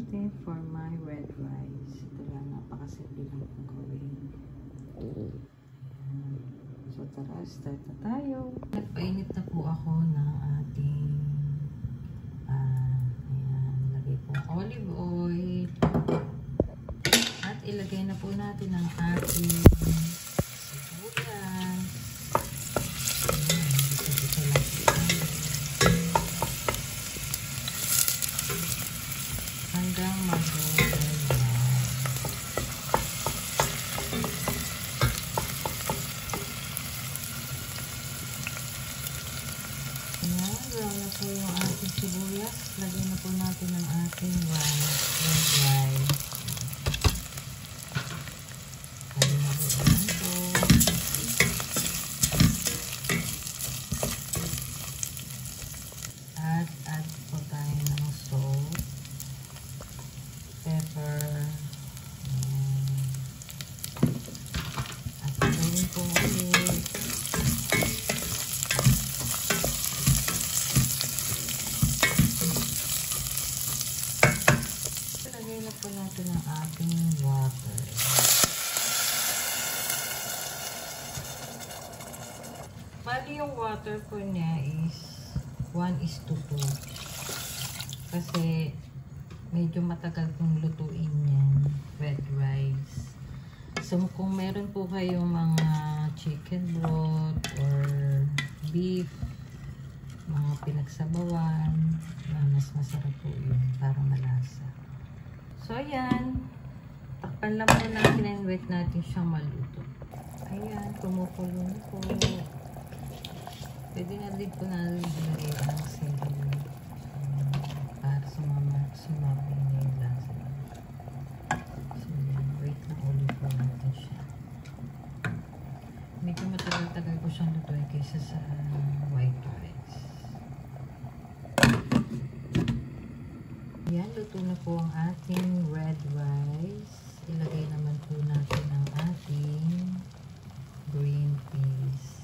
natin for my red rice. Ito lang, napakasimple lang kung gawin. So tara, start na tayo. Nagpainit na po ako ng ating ayan, lagay po olive oil. At ilagay na po natin ang ating sibuyas. Dito lang po. Hanggang mag-golden brown. Ayan, brown na po yung ating sibuyas. Lagay na po natin ang ating red rice. Lagay na po yan po. At add po tayo ng salt, pepper, at gawin po ulit. Lagay na po natin ang ating water. Bali yung water po niya is 1:2. Kasi medyo matagal kong lutuin yan, red rice. So kung meron po kayong mga chicken broth or beef, mga pinagsabawan, mas masarap po yun para malasa. So ayan, takpan lang po natin and wait natin siyang maluto. Ayan, kumukulo na po. Pwede na din po na ilagay ang celery para sumabay na yung lasa. So yan, wait na ulit po natin siya. Medyo matagal-tagal ko siyang lutuin kaysa sa white rice. Yan, luto na po ang ating red rice. Ilagay naman po natin ang ating green peas.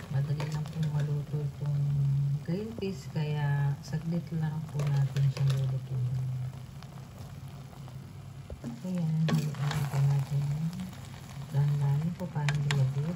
Madali lang pong maluto itong green peas, kaya saglit lang po natin siyang lulutuin. Ayan, haluan po natin. Dahan-dahan po para hindi mabuo.